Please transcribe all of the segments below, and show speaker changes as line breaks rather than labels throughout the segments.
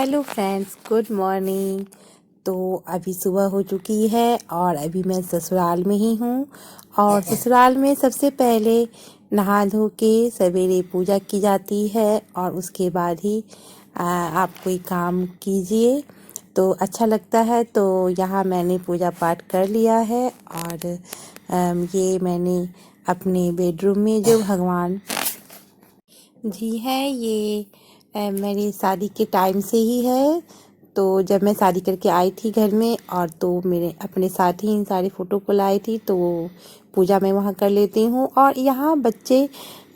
Hello friends, good morning. तो अभी सुबह हो चुकी है और अभी मैं ससुराल में ही हूँ। और ससुराल में सबसे पहले नहा धो के सवेरे पूजा की जाती है और उसके बाद ही आप कोई काम कीजिए तो अच्छा लगता है। तो यहाँ मैंने पूजा पाठ कर लिया है और ये मैंने अपने बेडरूम में जो भगवान जी है, ये मेरी शादी के टाइम से ही है। तो जब मैं शादी करके आई थी घर में और तो मेरे अपने साथ ही इन सारे फ़ोटो को लाई थी, तो पूजा मैं वहाँ कर लेती हूँ। और यहाँ बच्चे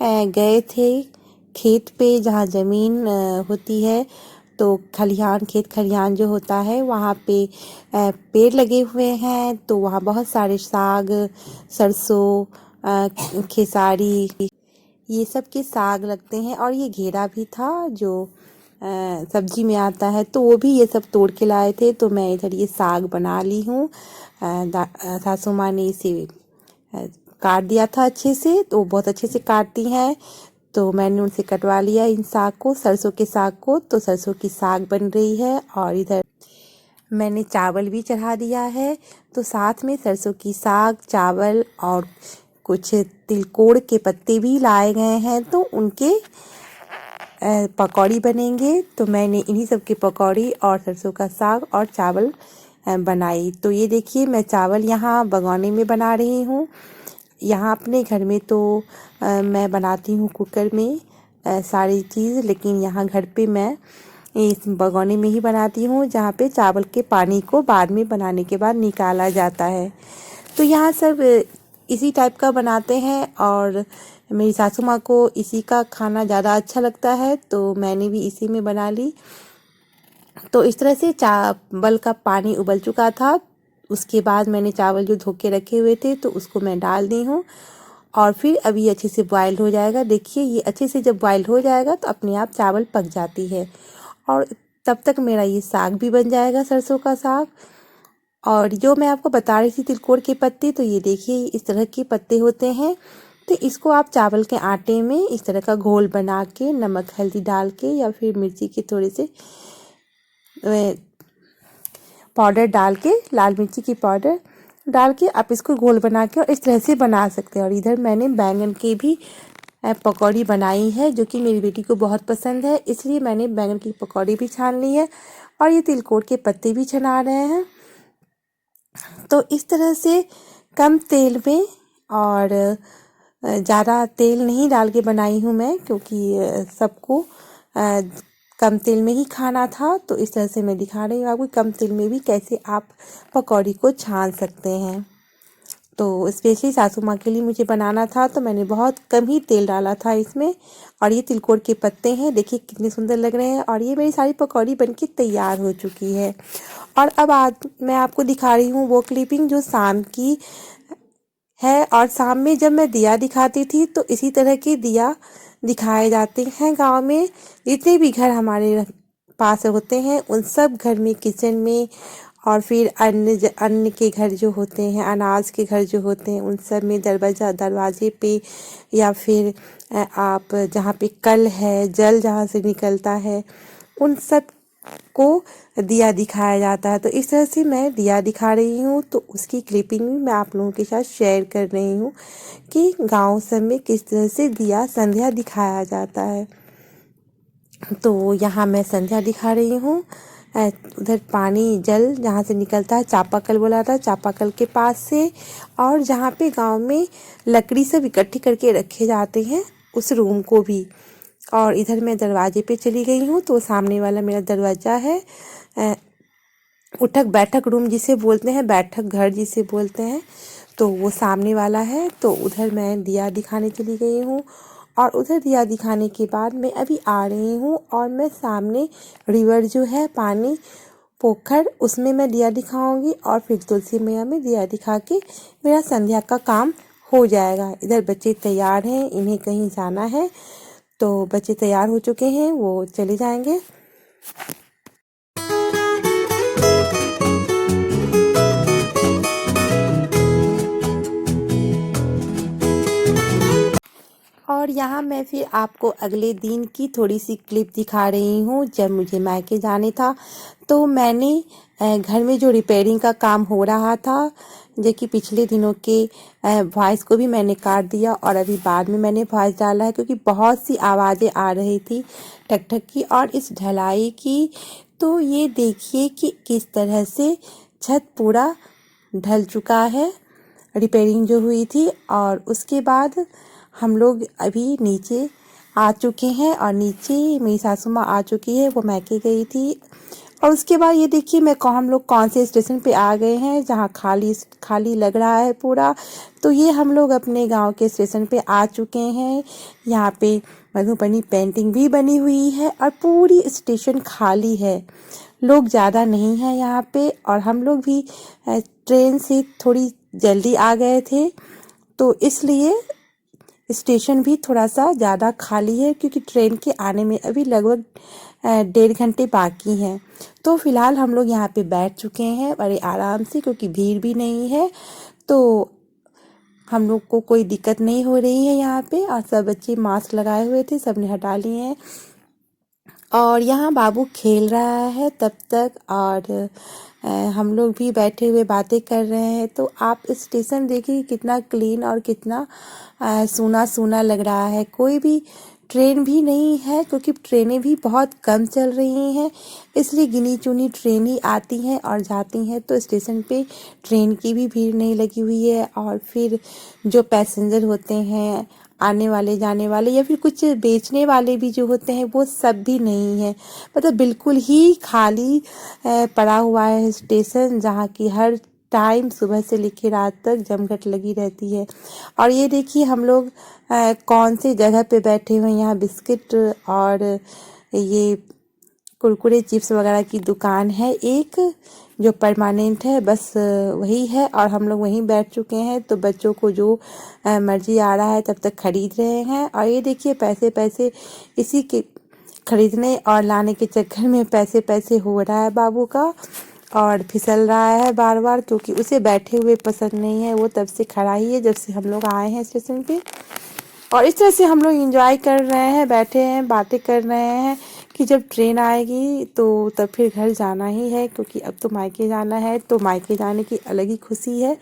गए थे खेत पे जहाँ ज़मीन होती है, तो खलिहान, खेत खलिहान जो होता है वहाँ पे पेड़ लगे हुए हैं। तो वहाँ बहुत सारे साग, सरसों, खेसारी, ये सब के साग लगते हैं। और ये घेरा भी था जो सब्जी में आता है, तो वो भी ये सब तोड़ के लाए थे। तो मैं इधर ये साग बना ली हूँ। सासू माँ ने इसे काट दिया था अच्छे से, तो बहुत अच्छे से काटती हैं। तो मैंने उनसे कटवा लिया इन साग को, सरसों के साग को। तो सरसों की साग बन रही है और इधर मैंने चावल भी चढ़ा दिया है। तो साथ में सरसों की साग, चावल और कुछ तिलकोड़ के पत्ते भी लाए गए हैं, तो उनके पकौड़ी बनेंगे। तो मैंने इन्हीं सब के पकौड़ी और सरसों का साग और चावल बनाई। तो ये देखिए, मैं चावल यहाँ भगोने में बना रही हूँ। यहाँ अपने घर में तो मैं बनाती हूँ कुकर में सारी चीज़, लेकिन यहाँ घर पे मैं इस भगोने में ही बनाती हूँ, जहाँ पे चावल के पानी को बाद में बनाने के बाद निकाला जाता है। तो यहाँ सब इसी टाइप का बनाते हैं और मेरी सासू माँ को इसी का खाना ज़्यादा अच्छा लगता है, तो मैंने भी इसी में बना ली। तो इस तरह से चावल का पानी उबल चुका था। उसके बाद मैंने चावल जो धो के रखे हुए थे, तो उसको मैं डाल दी हूँ और फिर अभी अच्छे से बॉयल हो जाएगा। देखिए, ये अच्छे से जब बॉयल हो जाएगा तो अपने आप चावल पक जाती है और तब तक मेरा ये साग भी बन जाएगा, सरसों का साग। और जो मैं आपको बता रही थी तिलकोड़ के पत्ते, तो ये देखिए इस तरह के पत्ते होते हैं। तो इसको आप चावल के आटे में इस तरह का घोल बना के नमक हल्दी डाल के या फिर मिर्ची के थोड़े से पाउडर डाल के, लाल मिर्ची की पाउडर डाल के आप इसको घोल बना के और इस तरह से बना सकते हैं। और इधर मैंने बैंगन की भी पकौड़ी बनाई है, जो कि मेरी बेटी को बहुत पसंद है, इसलिए मैंने बैंगन की पकौड़ी भी छान ली है और ये तिलकोड़ के पत्ते भी छना रहे हैं। तो इस तरह से कम तेल में और ज़्यादा तेल नहीं डाल के बनाई हूँ मैं, क्योंकि सबको कम तेल में ही खाना था। तो इस तरह से मैं दिखा रही हूँ आपको कम तेल में भी कैसे आप पकौड़ी को छान सकते हैं। तो स्पेशली सासू माँ के लिए मुझे बनाना था, तो मैंने बहुत कम ही तेल डाला था इसमें। और ये तिलकोड़ के पत्ते हैं, देखिए कितने सुंदर लग रहे हैं। और ये मेरी सारी पकौड़ी बनके तैयार हो चुकी है। और अब आज मैं आपको दिखा रही हूँ वो क्लिपिंग जो शाम की है। और शाम में जब मैं दिया दिखाती थी, तो इसी तरह के दिया दिखाए जाते हैं गांव में। जितने भी घर हमारे पास होते हैं, उन सब घर में, किचन में और फिर अन्य के घर जो होते हैं, अनाज के घर जो होते हैं, उन सब में दरवाजे पे या फिर आप जहाँ पे कल है, जल जहाँ से निकलता है, उन सब को दिया दिखाया जाता है। तो इस तरह से मैं दिया दिखा रही हूँ, तो उसकी क्लिपिंग भी मैं आप लोगों के साथ शेयर कर रही हूँ कि गांव सब में किस तरह से दिया संध्या दिखाया जाता है। तो यहाँ मैं संध्या दिखा रही हूँ। उधर पानी, जल जहाँ से निकलता है, चापाकल बोला था, चापाकल के पास से, और जहाँ पे गांव में लकड़ी सब इकट्ठी करके रखे जाते हैं, उस रूम को भी। और इधर मैं दरवाजे पे चली गई हूँ, तो सामने वाला मेरा दरवाज़ा है। उठक बैठक रूम जिसे बोलते हैं, बैठक घर जिसे बोलते हैं, तो वो सामने वाला है। तो उधर मैं दिया दिखाने चली गई हूँ। और उधर दिया दिखाने के बाद मैं अभी आ रही हूँ और मैं सामने रिवर जो है, पानी, पोखर, उसमें मैं दिया दिखाऊंगी और फिर तुलसी मैया में दिया दिखा के मेरा संध्या का काम हो जाएगा। इधर बच्चे तैयार हैं, इन्हें कहीं जाना है, तो बच्चे तैयार हो चुके हैं, वो चले जाएंगे। और और यहाँ मैं फिर आपको अगले दिन की थोड़ी सी क्लिप दिखा रही हूँ। जब मुझे मायके जाने था तो मैंने घर में जो रिपेयरिंग का काम हो रहा था, जो कि पिछले दिनों के वॉइस को भी मैंने काट दिया और अभी बाद में मैंने वॉइस डाला है, क्योंकि बहुत सी आवाज़ें आ रही थी ठक ठक की और इस ढलाई की। तो ये देखिए कि किस तरह से छत पूरा ढल चुका है, रिपेयरिंग जो हुई थी। और उसके बाद हम लोग अभी नीचे आ चुके हैं और नीचे मेरी सासू माँ आ चुकी है, वो मायके गई थी। और उसके बाद ये देखिए हम लोग कौन से स्टेशन पे आ गए हैं, जहाँ खाली खाली लग रहा है पूरा। तो ये हम लोग अपने गांव के स्टेशन पे आ चुके हैं। यहाँ पे मधुबनी पेंटिंग भी बनी हुई है और पूरी स्टेशन खाली है, लोग ज़्यादा नहीं हैं यहाँ पे। और हम लोग भी ट्रेन से थोड़ी जल्दी आ गए थे, तो इसलिए स्टेशन भी थोड़ा सा ज़्यादा खाली है, क्योंकि ट्रेन के आने में अभी लगभग 1.5 घंटे बाकी हैं। तो फिलहाल हम लोग यहाँ पे बैठ चुके हैं बड़े आराम से, क्योंकि भीड़ भी नहीं है, तो हम लोग को कोई दिक्कत नहीं हो रही है यहाँ पे। और सब बच्चे मास्क लगाए हुए थे, सब ने हटा लिए हैं। और यहाँ बाबू खेल रहा है तब तक, और हम लोग भी बैठे हुए बातें कर रहे हैं। तो आप स्टेशन देखिए कितना क्लीन और कितना सूना सूना लग रहा है। कोई भी ट्रेन भी नहीं है, क्योंकि ट्रेनें भी बहुत कम चल रही हैं, इसलिए गिनी चुनी ट्रेन ही आती हैं और जाती हैं। तो स्टेशन पे ट्रेन की भी भीड़ नहीं लगी हुई है। और फिर जो पैसेंजर होते हैं आने वाले जाने वाले, या फिर कुछ बेचने वाले भी जो होते हैं, वो सब भी नहीं है। मतलब बिल्कुल ही खाली पड़ा हुआ है स्टेशन, जहाँ की हर टाइम सुबह से लेकर रात तक जमघट लगी रहती है। और ये देखिए हम लोग कौन सी जगह पे बैठे हुए हैं। यहाँ बिस्किट और ये कुरकुरे चिप्स वगैरह की दुकान है एक, जो परमानेंट है, बस वही है। और हम लोग वहीं बैठ चुके हैं, तो बच्चों को जो मर्जी आ रहा है तब तक खरीद रहे हैं। और ये देखिए पैसे पैसे इसी के खरीदने और लाने के चक्कर में पैसे पैसे हो रहा है बाबू का, और फिसल रहा है बार बार, क्योंकि उसे बैठे हुए पसंद नहीं है। वो तब से खड़ा ही है जब से हम लोग आए हैं स्टेशन पे। और इस तरह से हम लोग एंजॉय कर रहे हैं, बैठे हैं, बातें कर रहे हैं कि जब ट्रेन आएगी तो तब फिर घर जाना ही है, क्योंकि अब तो मायके जाना है। तो मायके जाने की अलग ही खुशी है।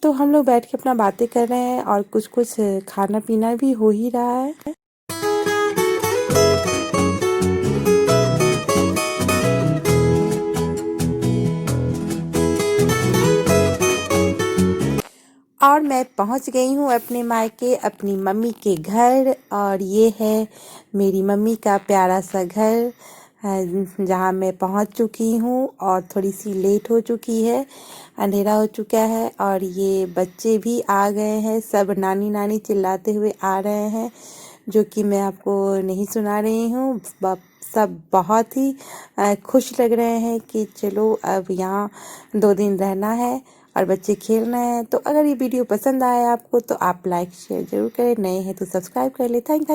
तो हम लोग बैठ के अपना बातें कर रहे हैं और कुछ कुछ खाना पीना भी हो ही रहा है। और मैं पहुंच गई हूं अपने मायके, अपनी मम्मी के घर। और ये है मेरी मम्मी का प्यारा सा घर, जहां मैं पहुंच चुकी हूं और थोड़ी सी लेट हो चुकी है, अंधेरा हो चुका है। और ये बच्चे भी आ गए हैं, सब नानी नानी चिल्लाते हुए आ रहे हैं, जो कि मैं आपको नहीं सुना रही हूँ। सब बहुत ही खुश लग रहे हैं कि चलो अब यहाँ 2 दिन रहना है और बच्चे खेल रहे हैं। तो अगर ये वीडियो पसंद आए आपको, तो आप लाइक शेयर जरूर करें। नए हैं तो सब्सक्राइब कर ले। Thank you.